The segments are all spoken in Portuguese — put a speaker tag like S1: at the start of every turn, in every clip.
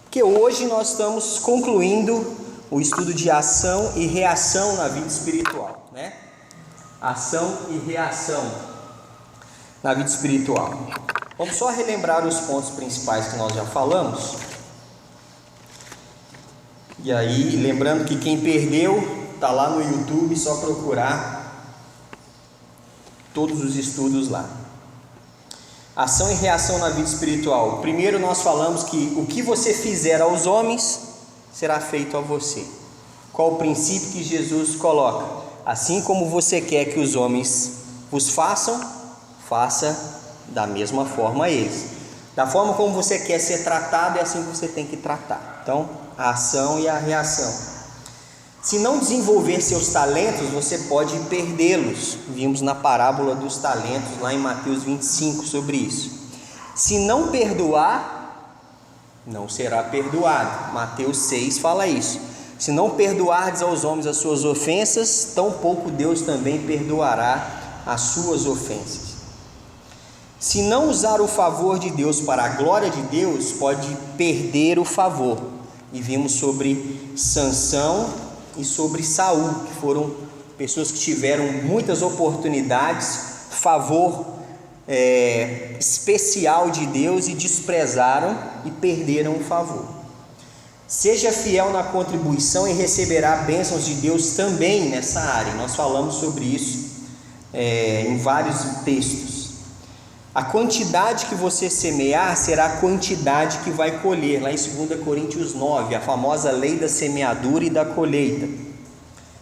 S1: Porque hoje nós estamos concluindo o estudo de ação e reação na vida espiritual, né? Ação e reação na vida espiritual. Vamos só relembrar os pontos principais que nós já falamos. E aí, lembrando que quem perdeu, está lá no YouTube, só procurar todos os estudos lá. Ação e reação na vida espiritual. Primeiro nós falamos que o que você fizer aos homens será feito a você. Qual o princípio que Jesus coloca? Assim como você quer que os homens vos façam, faça da mesma forma a eles. Da forma como você quer ser tratado, é assim que você tem que tratar. Então, a ação e a reação. Se não desenvolver seus talentos, você pode perdê-los. Vimos na parábola dos talentos, lá em Mateus 25, sobre isso. Se não perdoar, não será perdoado. Mateus 6 fala isso. Se não perdoardes aos homens as suas ofensas, tampouco Deus também perdoará as suas ofensas. Se não usar o favor de Deus para a glória de Deus, pode perder o favor. E vimos sobre Sansão e sobre Saul, que foram pessoas que tiveram muitas oportunidades, favor especial de Deus, e desprezaram e perderam o favor. Seja fiel na contribuição e receberá bênçãos de Deus também nessa área. Nós falamos sobre isso em vários textos. A quantidade que você semear será a quantidade que vai colher, lá em 2 Coríntios 9, a famosa lei da semeadura e da colheita,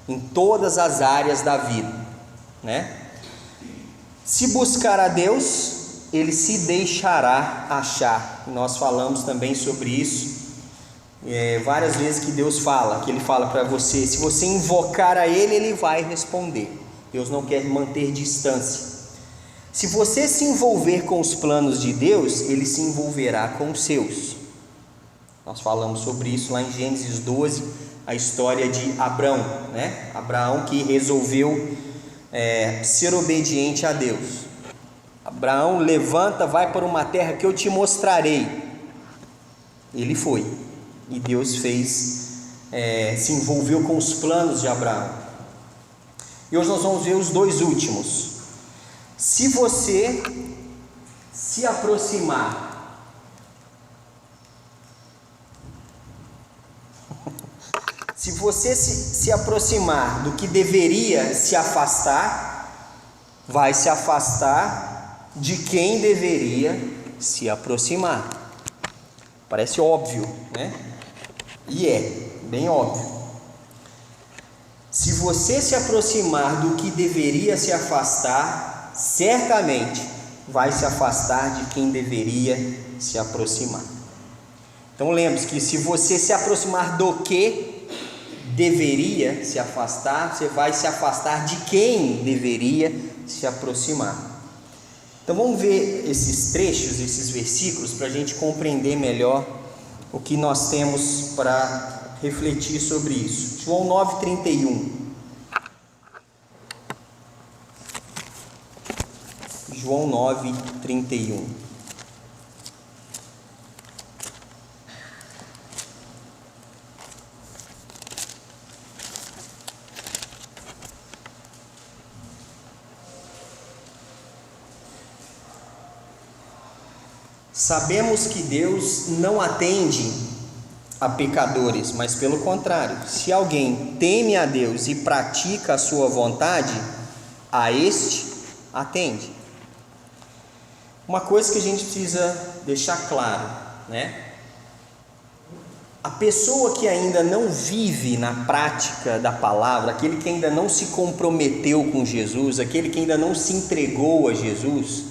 S1: em todas as áreas da vida, né? Se buscar a Deus, Ele se deixará achar. Nós falamos também sobre isso, várias vezes que Deus fala, que Ele fala para você, se você invocar a Ele, Ele vai responder. Deus não quer manter distância. Se você se envolver com os planos de Deus, Ele se envolverá com os seus. Nós falamos sobre isso lá em Gênesis 12, a história de Abrão, né? Abraão que resolveu ser obediente a Deus. Abraão, levanta, vai para uma terra que eu te mostrarei. Ele foi, e Deus se envolveu com os planos de Abraão. E hoje nós vamos ver os dois últimos. Se você se aproximar do que deveria se afastar, vai se afastar de quem deveria se aproximar. Parece óbvio, né? E é bem óbvio. Se você se aproximar do que deveria se afastar, certamente vai se afastar de quem deveria se aproximar. Então lembre-se que se você se aproximar do que deveria se afastar, você vai se afastar de quem deveria se aproximar. Então vamos ver esses trechos, esses versículos, para a gente compreender melhor o que nós temos para refletir sobre isso. João 9:31. João 9:31. Sabemos que Deus não atende a pecadores, mas pelo contrário, se alguém teme a Deus e pratica a sua vontade, a este atende. Uma coisa que a gente precisa deixar claro, né? A pessoa que ainda não vive na prática da palavra, aquele que ainda não se comprometeu com Jesus, aquele que ainda não se entregou a Jesus,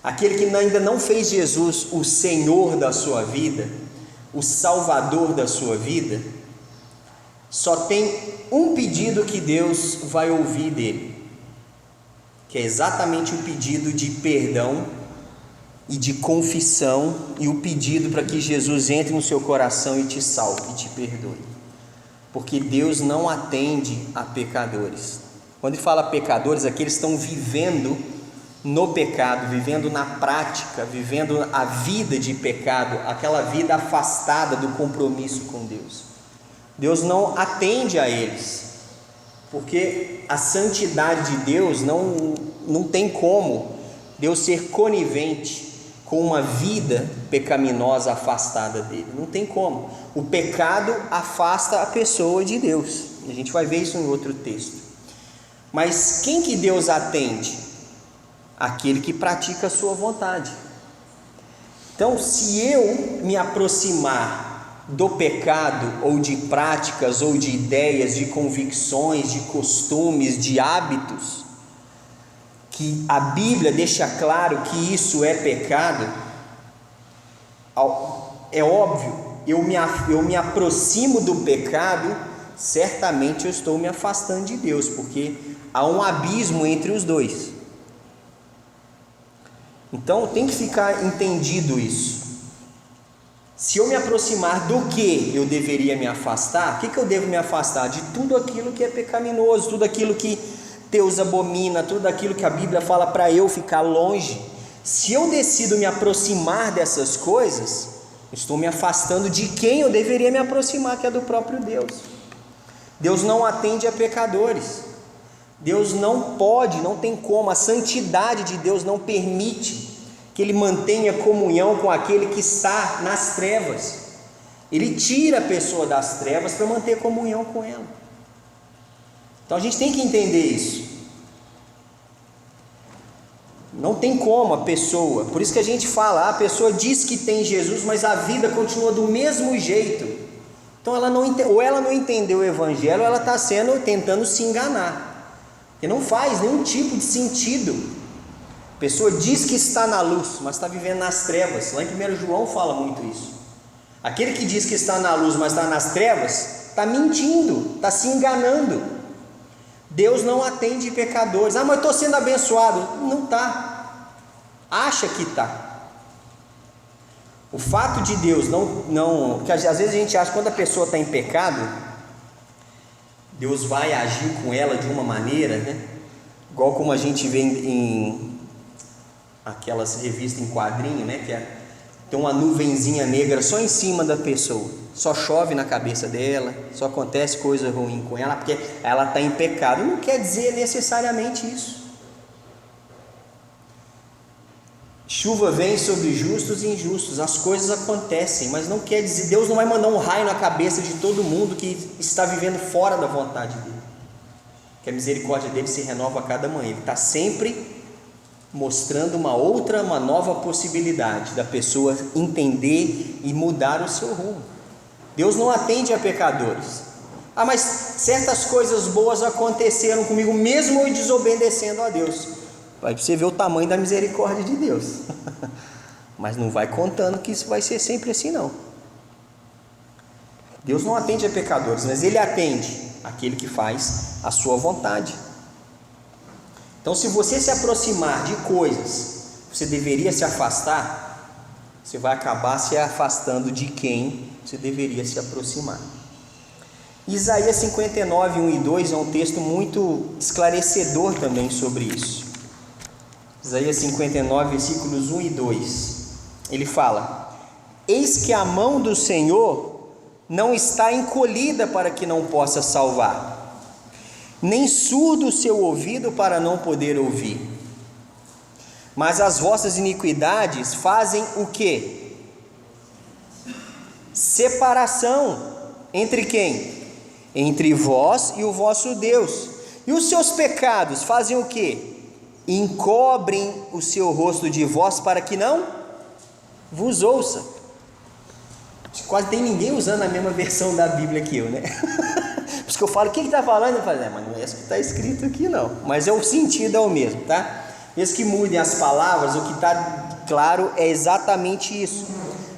S1: aquele que ainda não fez Jesus o Senhor da sua vida, o Salvador da sua vida, só tem um pedido que Deus vai ouvir dele, que é exatamente o pedido de perdão e de confissão, e o pedido para que Jesus entre no seu coração e te salve, e te perdoe, porque Deus não atende a pecadores. Quando ele fala pecadores, aqui eles estão vivendo no pecado, vivendo na prática, vivendo a vida de pecado, aquela vida afastada do compromisso com Deus. Deus não atende a eles, porque a santidade de Deus não tem como Deus ser conivente com uma vida pecaminosa afastada dele. Não tem como. O pecado afasta a pessoa de Deus. A gente vai ver isso em outro texto. Mas quem que Deus atende? Aquele que pratica a sua vontade. Então, se eu me aproximar do pecado, ou de práticas, ou de ideias, de convicções, de costumes, de hábitos, que a Bíblia deixa claro que isso é pecado, é óbvio, eu me aproximo do pecado, certamente eu estou me afastando de Deus, porque há um abismo entre os dois. Então tem que ficar entendido isso. Se eu me aproximar do que eu deveria me afastar, o que eu devo me afastar? De tudo aquilo que é pecaminoso, tudo aquilo que Deus abomina, tudo aquilo que a Bíblia fala para eu ficar longe. Se eu decido me aproximar dessas coisas, estou me afastando de quem eu deveria me aproximar, que é do próprio Deus. Deus não atende a pecadores. Deus não pode, não tem como, a santidade de Deus não permite que Ele mantenha comunhão com aquele que está nas trevas. Ele tira a pessoa das trevas para manter comunhão com ela. Então a gente tem que entender isso. Não tem como a pessoa, por isso que a gente fala, a pessoa diz que tem Jesus, mas a vida continua do mesmo jeito. Então ela não entendeu o Evangelho, ou ela está tentando se enganar. E não faz nenhum tipo de sentido. A pessoa diz que está na luz, mas está vivendo nas trevas. Lá em 1 João fala muito isso. Aquele que diz que está na luz, mas está nas trevas, está mentindo, está se enganando. Deus não atende pecadores. Mas eu estou sendo abençoado. Não está. Acha que está. O fato de Deus porque às vezes a gente acha que quando a pessoa está em pecado, Deus vai agir com ela de uma maneira, né? Igual como a gente vê em aquelas revistas em quadrinho, né? Que tem uma nuvenzinha negra só em cima da pessoa, só chove na cabeça dela, só acontece coisa ruim com ela, porque ela está em pecado. Não quer dizer necessariamente isso. Chuva vem sobre justos e injustos, as coisas acontecem, mas não quer dizer, Deus não vai mandar um raio na cabeça de todo mundo que está vivendo fora da vontade dele, que a misericórdia dele se renova a cada manhã. Ele está sempre mostrando uma nova possibilidade da pessoa entender e mudar o seu rumo. Deus não atende a pecadores. Mas certas coisas boas aconteceram comigo, mesmo eu desobedecendo a Deus. Vai você ver o tamanho da misericórdia de Deus. Mas não vai contando que isso vai ser sempre assim, não. Deus não atende a pecadores, mas Ele atende aquele que faz a sua vontade. Então, se você se aproximar de coisas que você deveria se afastar, você vai acabar se afastando de quem você deveria se aproximar. Isaías 59, 1 e 2 é um texto muito esclarecedor também sobre isso. Isaías 59, versículos 1 e 2, ele fala: eis que a mão do Senhor não está encolhida para que não possa salvar, nem surdo o seu ouvido para não poder ouvir. Mas as vossas iniquidades fazem o quê? Separação entre quem? Entre vós e o vosso Deus. E os seus pecados fazem o quê? Encobrem o seu rosto de vós para que não vos ouça. Quase tem ninguém usando a mesma versão da Bíblia que eu, né? Por isso que eu falo, o que está falando? Eu falo, mas não é isso que está escrito aqui não. Mas o sentido é o mesmo, tá? Mesmo que mudem as palavras, o que está claro é exatamente isso.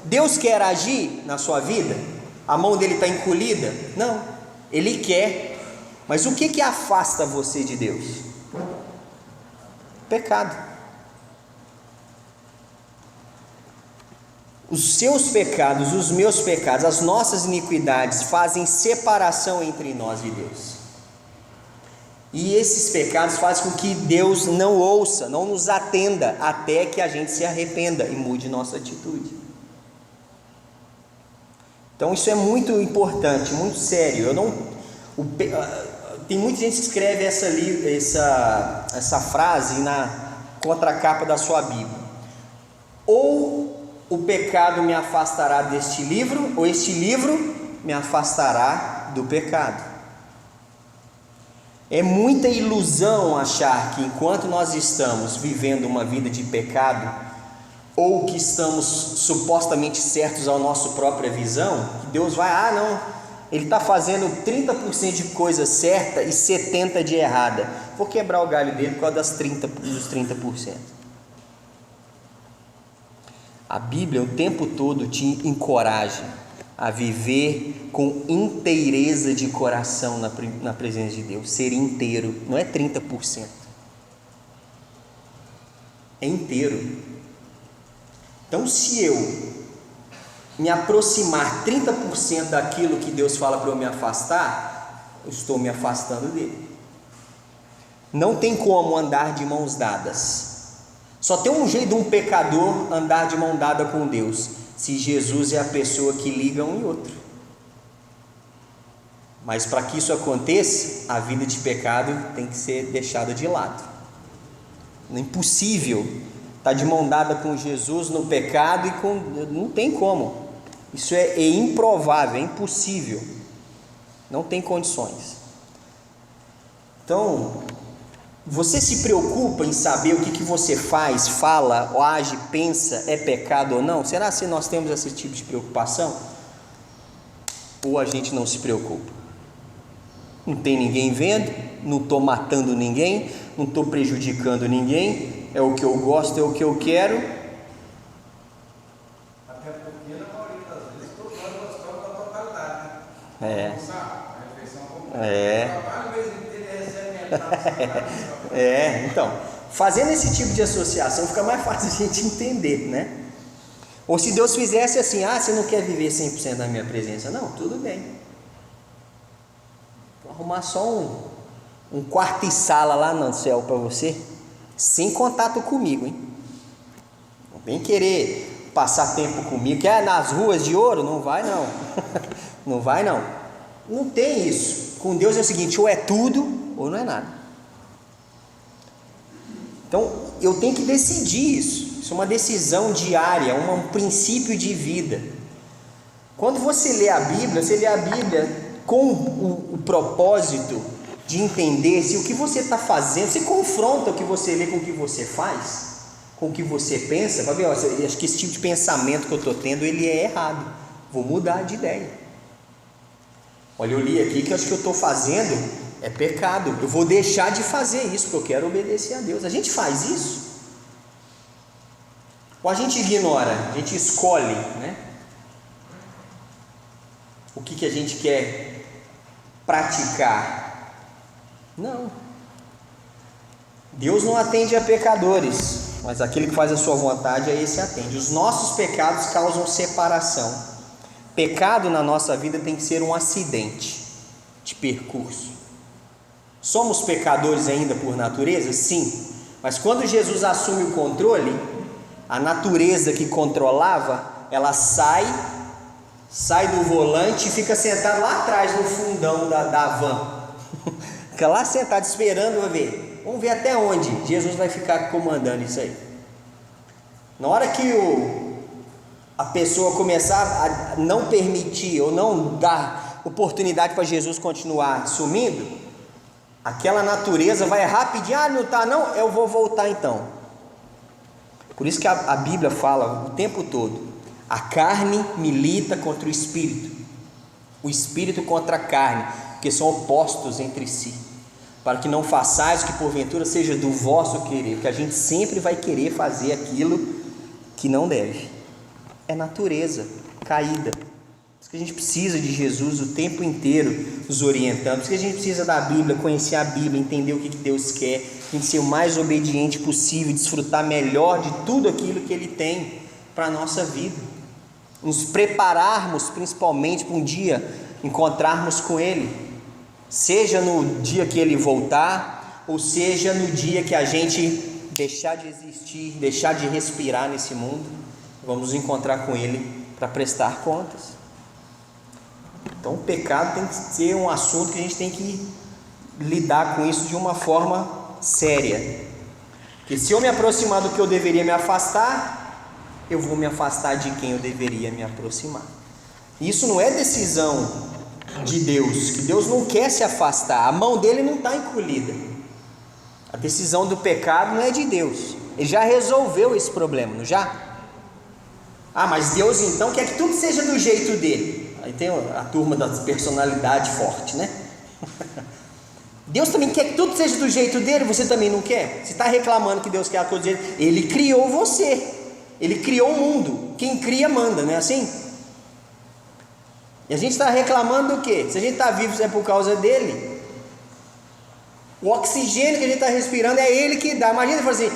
S1: Deus quer agir na sua vida? A mão dele está encolhida? Não, Ele quer. Mas o que afasta você de Deus? Pecado. Os seus pecados, os meus pecados, as nossas iniquidades fazem separação entre nós e Deus. E esses pecados fazem com que Deus não ouça, não nos atenda, até que a gente se arrependa e mude nossa atitude. Então isso é muito importante, muito sério. Tem muita gente que escreve essa frase na contracapa da sua Bíblia: ou o pecado me afastará deste livro, ou este livro me afastará do pecado. É muita ilusão achar que enquanto nós estamos vivendo uma vida de pecado, ou que estamos supostamente certos à nossa própria visão, que Deus vai, não, ele está fazendo 30% de coisa certa e 70% de errada, vou quebrar o galho dele por causa dos 30%. A Bíblia o tempo todo te encoraja a viver com inteireza de coração na presença de Deus. Ser inteiro, não é 30%, é inteiro. Então, se eu me aproximar 30% daquilo que Deus fala para eu me afastar, eu estou me afastando dele. Não tem como andar de mãos dadas. Só tem um jeito de um pecador andar de mão dada com Deus: se Jesus é a pessoa que liga um e outro. Mas para que isso aconteça, a vida de pecado tem que ser deixada de lado. É impossível estar de mão dada com Jesus no pecado não tem como. Isso é improvável, é impossível. Não tem condições. Então, você se preocupa em saber o que você faz, fala, ou age, pensa, é pecado ou não? Será que nós temos esse tipo de preocupação? Ou a gente não se preocupa? Não tem ninguém vendo, não estou matando ninguém, não estou prejudicando ninguém, é o que eu gosto, é o que eu quero.
S2: Até porque na maioria das vezes todos nós gostamos da totalidade, né?
S1: É.
S2: A refeição completa.
S1: É.
S2: O trabalho mesmo inteiro recebe metade.
S1: Então, fazendo esse tipo de associação fica mais fácil a gente entender, né? Ou se Deus fizesse assim: você não quer viver 100% da minha presença? Não, tudo bem. Vou arrumar só um quarto e sala lá no céu para você, sem contato comigo, hein? Não vem querer passar tempo comigo, que nas ruas de ouro, não vai não. Não vai não. Não tem isso. Com Deus é o seguinte: ou é tudo ou não é nada. Então eu tenho que decidir isso. Isso é uma decisão diária, um princípio de vida. Quando você lê a Bíblia com o propósito de entender se o que você está fazendo, você confronta o que você lê com o que você faz, com o que você pensa, para ver, acho que esse tipo de pensamento que eu estou tendo, ele é errado, vou mudar de ideia. Olha, eu li aqui que eu acho que eu estou fazendo é pecado, eu vou deixar de fazer isso, porque eu quero obedecer a Deus. A gente faz isso? Ou a gente ignora, a gente escolhe, né? O que a gente quer praticar? Não. Deus não atende a pecadores, mas aquele que faz a sua vontade, a esse atende. Os nossos pecados causam separação. Pecado na nossa vida tem que ser um acidente de percurso. Somos pecadores ainda por natureza? Sim. Mas quando Jesus assume o controle, a natureza que controlava, ela sai do volante e fica sentado lá atrás no fundão da van. Fica lá sentado esperando para ver. Vamos ver até onde Jesus vai ficar comandando isso aí. Na hora que a pessoa começar a não permitir ou não dar oportunidade para Jesus continuar sumindo, aquela natureza vai rapidinho: não está não, eu vou voltar então. Por isso que a Bíblia fala o tempo todo: a carne milita contra o espírito contra a carne, porque são opostos entre si, para que não façais o que porventura seja do vosso querer, porque a gente sempre vai querer fazer aquilo que não deve. É natureza caída. Por isso que a gente precisa de Jesus o tempo inteiro nos orientando. Por isso que a gente precisa da Bíblia, conhecer a Bíblia, entender o que Deus quer, a gente ser o mais obediente possível, desfrutar melhor de tudo aquilo que Ele tem para a nossa vida, nos prepararmos principalmente para um dia encontrarmos com Ele. seja no dia que ele voltar, ou seja no dia que a gente deixar de existir, deixar de respirar nesse mundo, vamos nos encontrar com ele para prestar contas. Então o pecado tem que ser um assunto que a gente tem que lidar com isso de uma forma séria, porque se eu me aproximar do que eu deveria me afastar, eu vou me afastar de quem eu deveria me aproximar. Isso não é decisão de Deus, que Deus não quer se afastar, a mão dele não está encolhida. A decisão do pecado não é de Deus, ele já resolveu esse problema, não já? Mas Deus então quer que tudo seja do jeito dele. Aí tem a turma da personalidade forte, né? Deus também quer que tudo seja do jeito dele, você também não quer? Você está reclamando que Deus quer a coisa dele? Ele criou você, ele criou o mundo, quem cria manda, não é assim? E a gente está reclamando do quê? Se a gente está vivo é por causa dele. O oxigênio que a gente está respirando é ele que dá. Imagina ele falar assim,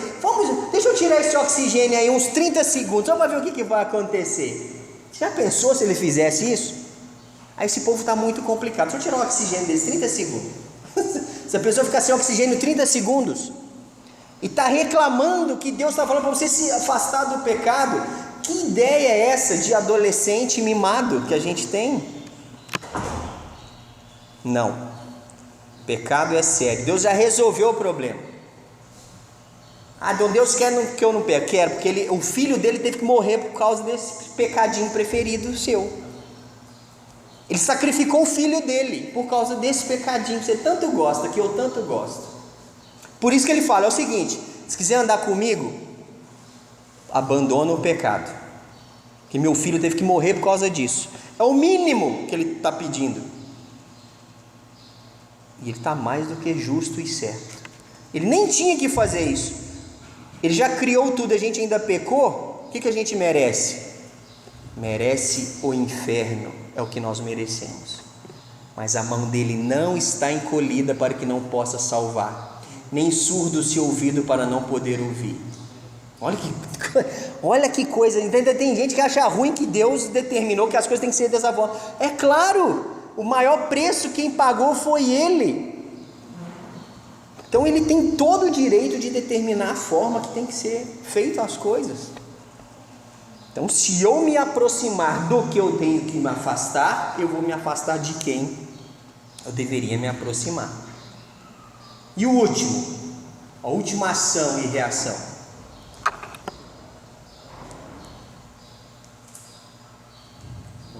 S1: deixa eu tirar esse oxigênio aí uns 30 segundos, só para ver o que vai acontecer. Você já pensou se ele fizesse isso? Aí esse povo está muito complicado, deixa eu tirar o oxigênio desse 30 segundos. Se a pessoa ficar sem oxigênio 30 segundos, e está reclamando que Deus está falando para você se afastar do pecado, que ideia é essa de adolescente mimado que a gente tem? Não, pecado é sério, Deus já resolveu o problema. Então Deus quer que eu não peque? Quero, porque o filho dele teve que morrer por causa desse pecadinho preferido seu. Ele sacrificou o filho dele por causa desse pecadinho que você tanto gosta, que eu tanto gosto. Por isso que ele fala, é o seguinte, se quiser andar comigo, abandona o pecado, que meu filho teve que morrer por causa disso. É o mínimo que ele está pedindo. E ele está mais do que justo e certo. Ele nem tinha que fazer isso. Ele já criou tudo, a gente ainda pecou. O que a gente merece? Merece o inferno, é o que nós merecemos. Mas a mão dele não está encolhida para que não possa salvar, nem surdo se ouvido para não poder ouvir. Olha que coisa. Ainda tem gente que acha ruim que Deus determinou que as coisas têm que ser dessa forma. É claro, o maior preço quem pagou foi ele. Então ele tem todo o direito de determinar a forma que tem que ser feita as coisas. Então se eu me aproximar do que eu tenho que me afastar, eu vou me afastar de quem eu deveria me aproximar. E o último, a última ação e reação.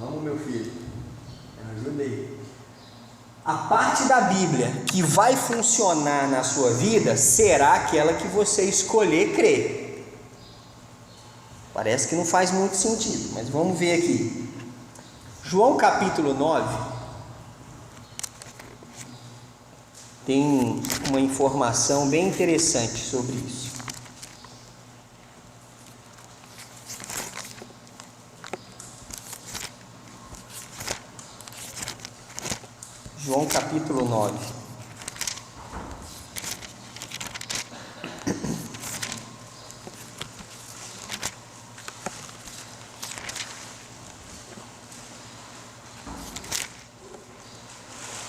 S1: Vamos, meu filho, me ajuda aí. A parte da Bíblia que vai funcionar na sua vida será aquela que você escolher crer. Parece que não faz muito sentido, mas vamos ver aqui. João capítulo 9 tem uma informação bem interessante sobre isso. João capítulo 9.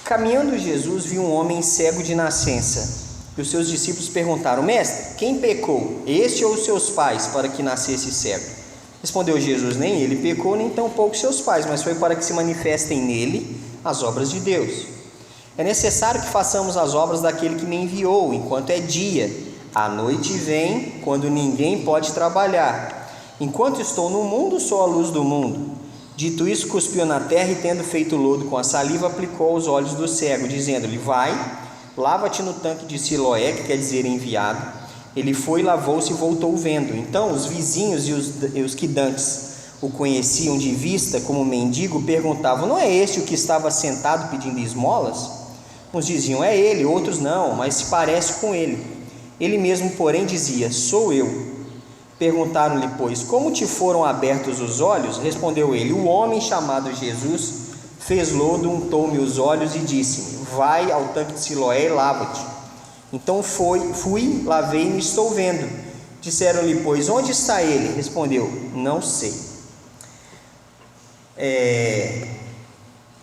S1: Caminhando Jesus viu um homem cego de nascença, e os seus discípulos perguntaram: Mestre, quem pecou, este ou os seus pais, para que nascesse cego? Respondeu Jesus: Nem ele pecou, nem tampouco seus pais, mas foi para que se manifestem nele as obras de Deus. É necessário que façamos as obras daquele que me enviou, enquanto é dia. A noite vem, quando ninguém pode trabalhar. Enquanto estou no mundo, sou a luz do mundo. Dito isso, cuspiu na terra e, tendo feito lodo com a saliva, aplicou aos olhos do cego, dizendo-lhe: Vai, lava-te no tanque de Siloé, que quer dizer enviado. Ele foi, lavou-se e voltou vendo. Então os vizinhos e os que dantes o conheciam de vista como mendigo perguntavam: Não é este o que estava sentado pedindo esmolas? Uns diziam: É ele, outros: Não, mas se parece com ele. Ele mesmo, porém, dizia: Sou eu. Perguntaram-lhe, pois, como te foram abertos os olhos? Respondeu ele: O homem chamado Jesus fez lodo, untou-me os olhos e disse-me: Vai ao tanque de Siloé e lava-te. Então fui, lavei-me e estou vendo. Disseram-lhe, pois, onde está ele? Respondeu: Não sei.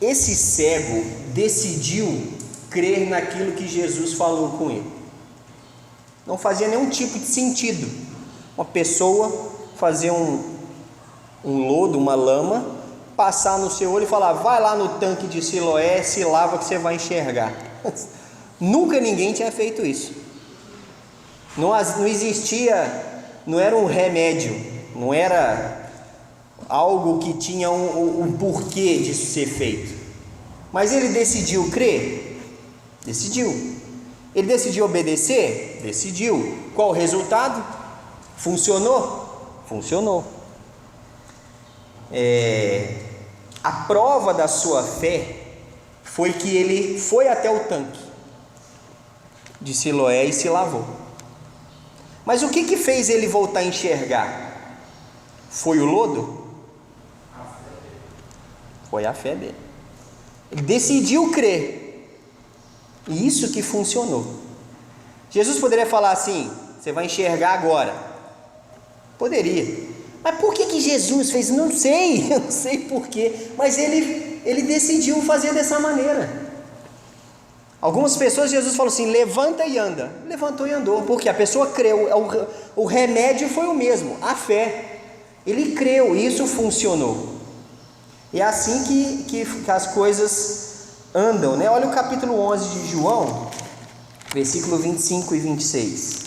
S1: Esse cego decidiu crer naquilo que Jesus falou com ele. Não fazia nenhum tipo de sentido uma pessoa fazer um lodo, uma lama, passar no seu olho e falar: vai lá no tanque de Siloé, se lava que você vai enxergar. Nunca ninguém tinha feito isso. Não existia, não era um remédio, não era algo que tinha um porquê disso ser feito. Mas ele decidiu crer? Decidiu. Ele decidiu obedecer? Decidiu. Qual o resultado? Funcionou? Funcionou. A prova da sua fé foi que ele foi até o tanque de Siloé e se lavou. Mas o que fez ele voltar a enxergar? Foi o lodo? Foi a fé dele. Ele decidiu crer, e isso que funcionou. Jesus poderia falar assim: você vai enxergar agora. Poderia. Mas por que Jesus fez? Não sei, eu não sei porquê, mas ele decidiu fazer dessa maneira. Algumas pessoas, Jesus falou assim: levanta e anda. Levantou e andou, porque a pessoa creu. O remédio foi o mesmo, a fé. Ele creu, e isso funcionou. E é assim que as coisas andam, né? Olha o capítulo 11 de João, versículo 25 e 26.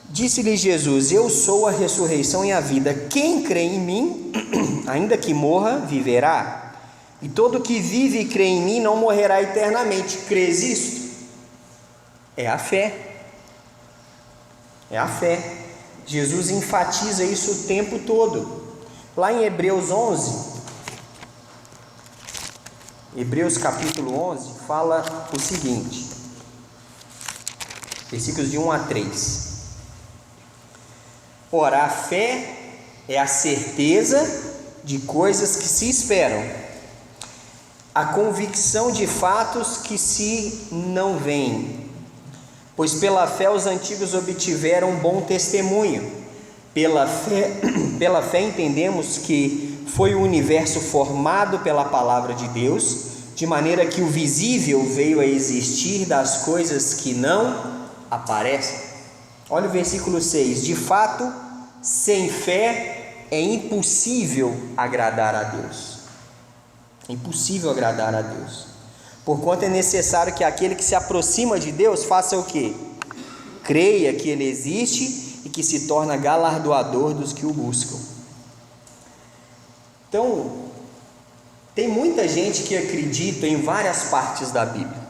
S1: Disse-lhe Jesus: eu sou a ressurreição e a vida. Quem crê em mim, ainda que morra, viverá. E todo que vive e crê em mim não morrerá eternamente. Crês isto? É a fé. É a fé. Jesus enfatiza isso o tempo todo. Lá em Hebreus 11, Hebreus capítulo 11, fala o seguinte, versículos de 1 a 3. Ora, a fé é a certeza de coisas que se esperam, a convicção de fatos que se não veem. Pois pela fé os antigos obtiveram bom testemunho. Pela fé entendemos que foi o universo formado pela palavra de Deus, de maneira que o visível veio a existir das coisas que não aparecem. Olha o versículo 6. De fato, sem fé é impossível agradar a Deus. É impossível agradar a Deus. Porquanto é necessário que aquele que se aproxima de Deus faça o quê? Creia que Ele existe e que se torna galardoador dos que o buscam. Então, tem muita gente que acredita em várias partes da Bíblia,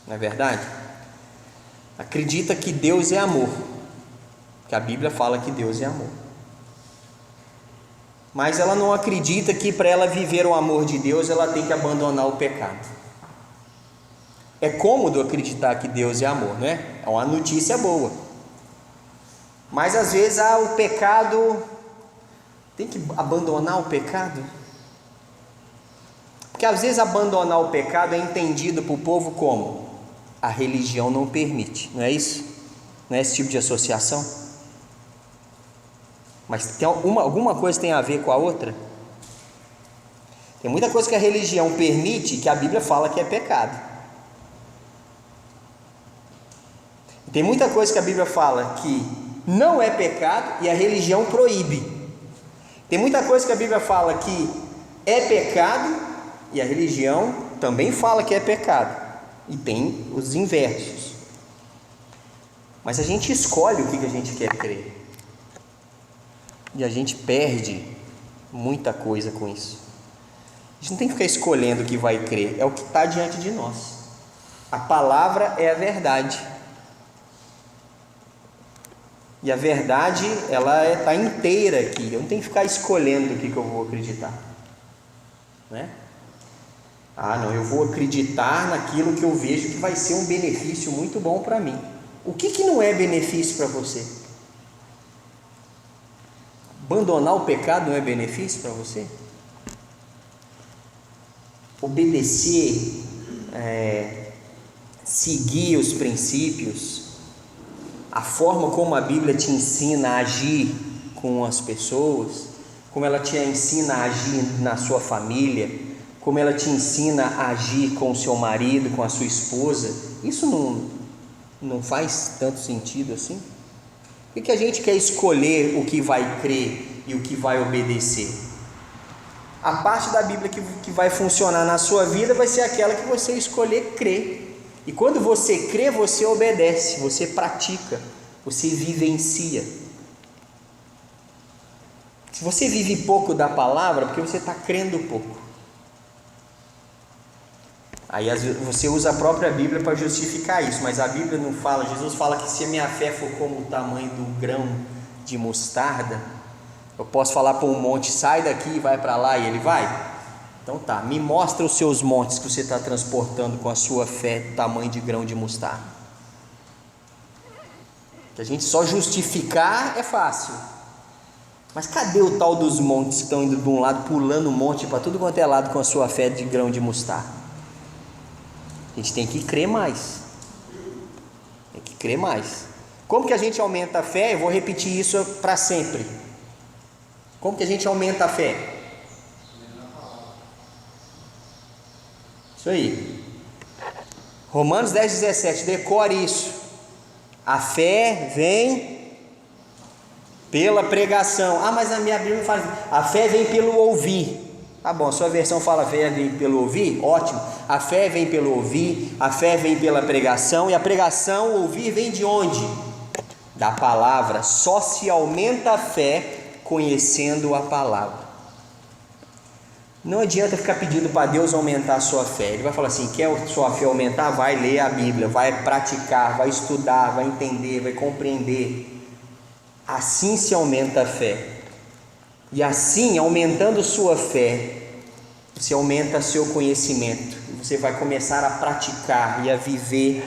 S1: não é verdade? Acredita que Deus é amor, que a Bíblia fala que Deus é amor. Mas ela não acredita que para ela viver o amor de Deus, ela tem que abandonar o pecado. É cômodo acreditar que Deus é amor, não é? É uma notícia boa. Mas às vezes o pecado, tem que abandonar o pecado? Porque às vezes abandonar o pecado é entendido para o povo como: a religião não permite, não é isso? Não é esse tipo de associação? Mas tem alguma coisa tem a ver com a outra? Tem muita coisa que a religião permite que a Bíblia fala que é pecado. Tem muita coisa que a Bíblia fala que não é pecado e a religião proíbe. Tem muita coisa que a Bíblia fala que é pecado e a religião também fala que é pecado. E tem os inversos. Mas a gente escolhe o que a gente quer crer. E a gente perde muita coisa com isso. A gente não tem que ficar escolhendo o que vai crer, é o que está diante de nós. A palavra é a verdade. E a verdade, ela está inteira aqui. Eu não tenho que ficar escolhendo o que eu vou acreditar, né? Não, eu vou acreditar naquilo que eu vejo que vai ser um benefício muito bom para mim. O que não é benefício para você? Abandonar o pecado não é benefício para você? Obedecer, seguir os princípios, a forma como a Bíblia te ensina a agir com as pessoas, como ela te ensina a agir na sua família, como ela te ensina a agir com o seu marido, com a sua esposa, isso não faz tanto sentido assim? Por que a gente quer escolher o que vai crer e o que vai obedecer? A parte da Bíblia que vai funcionar na sua vida vai ser aquela que você escolher crer. E quando você crê, você obedece, você pratica, você vivencia. Se você vive pouco da palavra, porque você está crendo pouco. Aí você usa a própria Bíblia para justificar isso, mas a Bíblia não fala. Jesus fala que se a minha fé for como o tamanho do grão de mostarda, eu posso falar para um monte, sai daqui e vai para lá, e ele vai. Então tá, me mostra os seus montes que você está transportando com a sua fé, tamanho de grão de mostarda. Que a gente só justificar é fácil, mas cadê o tal dos montes que estão indo de um lado, pulando um monte para tudo quanto é lado com a sua fé de grão de mostarda? A gente tem que crer mais. Tem que crer mais. Como que a gente aumenta a fé? Eu vou repetir isso para sempre. Como que a gente aumenta a fé? Isso aí. Romanos 10:17, decore isso. A fé vem pela pregação. Ah, mas a minha Bíblia fala assim, a fé vem pelo ouvir. Tá bom, sua versão fala fé vem pelo ouvir? Ótimo. A fé vem pelo ouvir, a fé vem pela pregação, e a pregação, o ouvir, vem de onde? Da palavra. Só se aumenta a fé conhecendo a palavra. Não adianta ficar pedindo para Deus aumentar a sua fé. Ele vai falar assim, quer a sua fé aumentar? Vai ler a Bíblia, vai praticar, vai estudar, vai entender, vai compreender. Assim se aumenta a fé. E assim, aumentando sua fé, você aumenta seu conhecimento. Você vai começar a praticar e a viver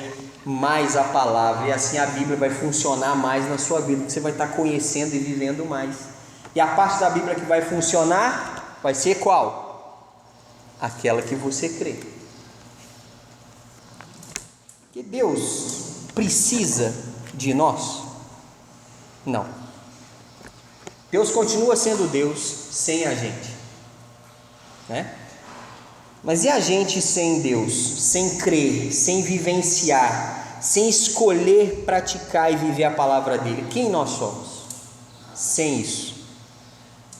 S1: mais a palavra. E assim a Bíblia vai funcionar mais na sua vida. Você vai estar conhecendo e vivendo mais. E a parte da Bíblia que vai funcionar vai ser qual? Aquela que você crê. Que Deus precisa de nós? Não. Deus continua sendo Deus sem a gente, né? Mas e a gente sem Deus, sem crer, sem vivenciar, sem escolher praticar e viver a palavra dele? Quem nós somos? Sem isso,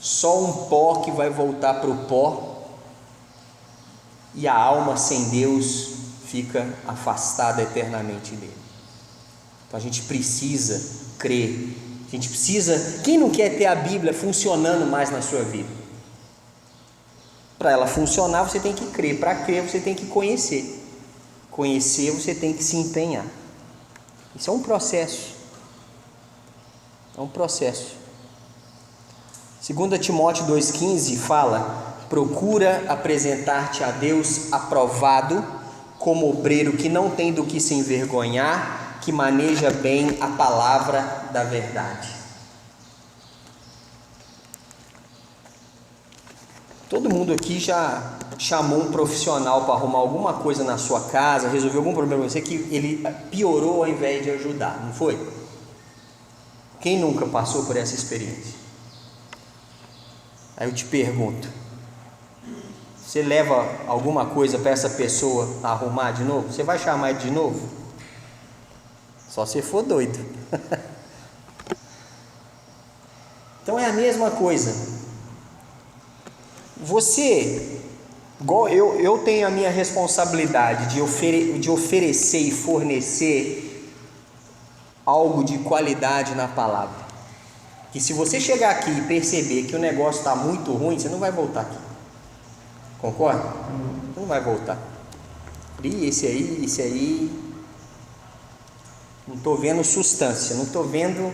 S1: só um pó que vai voltar para o pó, e a alma sem Deus fica afastada eternamente dele. Então a gente precisa crer. A gente precisa, quem não quer ter a Bíblia funcionando mais na sua vida? Para ela funcionar, você tem que crer. Para crer, você tem que conhecer. Conhecer, você tem que se empenhar. Isso é um processo. É um processo. 2 Timóteo 2,15 fala: procura apresentar-te a Deus aprovado, como obreiro que não tem do que se envergonhar, que maneja bem a palavra da verdade. Todo mundo aqui já chamou um profissional para arrumar alguma coisa na sua casa, resolver algum problema com você, que ele piorou ao invés de ajudar, não foi? Quem nunca passou por essa experiência? Aí eu te pergunto, você leva alguma coisa para essa pessoa arrumar de novo? Você vai chamar ele de novo? Só se for doido. Então é a mesma coisa. Você, igual eu tenho a minha responsabilidade de oferecer e fornecer algo de qualidade na palavra. Que se você chegar aqui e perceber que o negócio está muito ruim, você não vai voltar aqui. Concorda? Você não vai voltar. E esse aí. Não estou vendo substância, não estou vendo.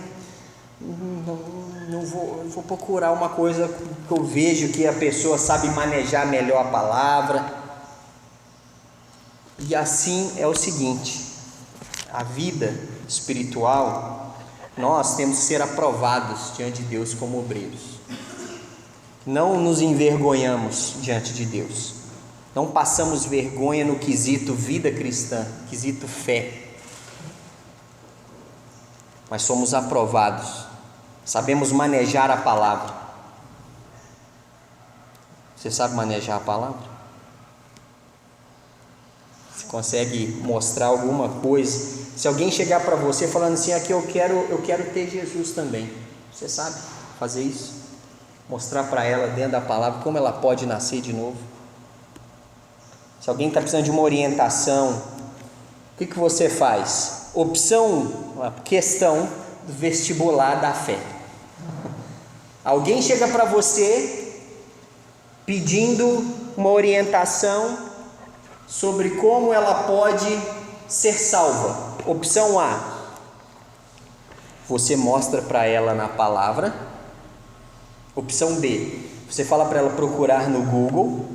S1: Eu vou procurar uma coisa que eu vejo que a pessoa sabe manejar melhor a palavra. E assim é o seguinte: a vida espiritual, nós temos que ser aprovados diante de Deus como obreiros. Não nos envergonhamos diante de Deus. Não passamos vergonha no quesito vida cristã, quesito fé. Mas somos aprovados, sabemos manejar a palavra. Você sabe manejar a palavra? Você consegue mostrar alguma coisa? Se alguém chegar para você falando assim, aqui eu quero ter Jesus também, você sabe fazer isso? Mostrar para ela dentro da palavra como ela pode nascer de novo? Se alguém está precisando de uma orientação, o que você faz? Questão do vestibular da fé. Alguém chega para você pedindo uma orientação sobre como ela pode ser salva. Opção A, você mostra para ela na palavra. Opção B, você fala para ela procurar no Google.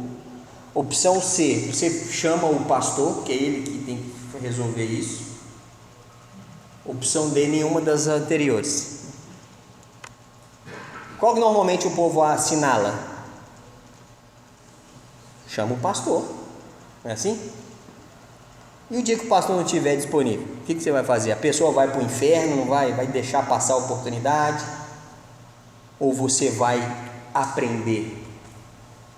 S1: Opção C, você chama o pastor, que é ele que tem que resolver isso. Opção D, nenhuma das anteriores. Qual que normalmente o povo assinala? Chama o pastor, não é assim? E o dia que o pastor não estiver disponível, o que você vai fazer? A pessoa vai para o inferno, não vai deixar passar a oportunidade? Ou você vai aprender?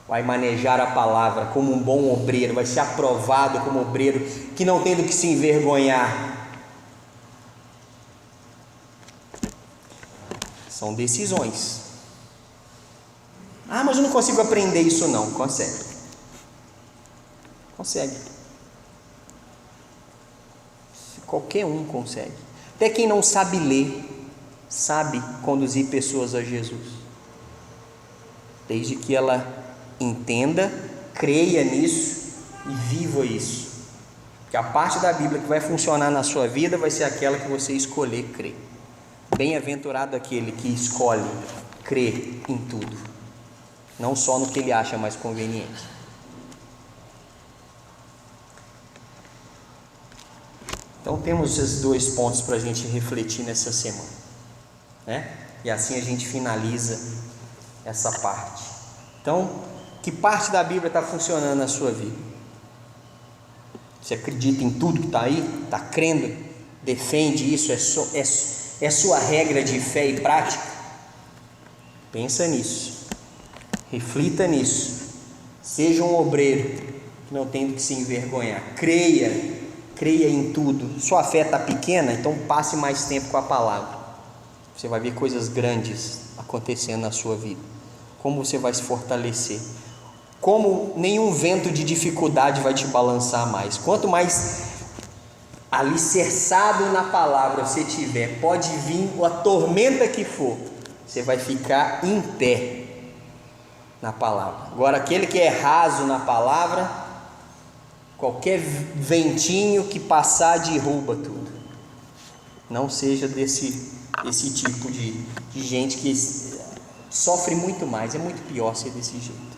S1: Vai manejar a palavra como um bom obreiro, vai ser aprovado como obreiro que não tem do que se envergonhar. São decisões. Ah, mas eu não consigo aprender isso não. Consegue. Qualquer um consegue. Até quem não sabe ler, sabe conduzir pessoas a Jesus. Desde que ela entenda, creia nisso e viva isso. Porque a parte da Bíblia que vai funcionar na sua vida vai ser aquela que você escolher crer. Bem-aventurado aquele que escolhe crer em tudo, não só no que ele acha mais conveniente. Então temos esses 2 pontos para a gente refletir nessa semana, né? E assim a gente finaliza essa parte. Então, que parte da Bíblia está funcionando na sua vida? Você acredita em tudo que está aí? Está crendo? Defende isso? É sua regra de fé e prática? Pensa nisso, reflita nisso, seja um obreiro que não tem do que se envergonhar, creia em tudo. Sua fé está pequena, então passe mais tempo com a palavra, você vai ver coisas grandes acontecendo na sua vida, como você vai se fortalecer, como nenhum vento de dificuldade vai te balançar mais. Quanto mais alicerçado na palavra você tiver, pode vir a tormenta que for, você vai ficar em pé na palavra. Agora aquele que é raso na palavra, qualquer ventinho que passar derruba tudo. Não seja desse tipo de gente que sofre muito mais. É muito pior ser desse jeito.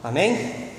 S1: Amém?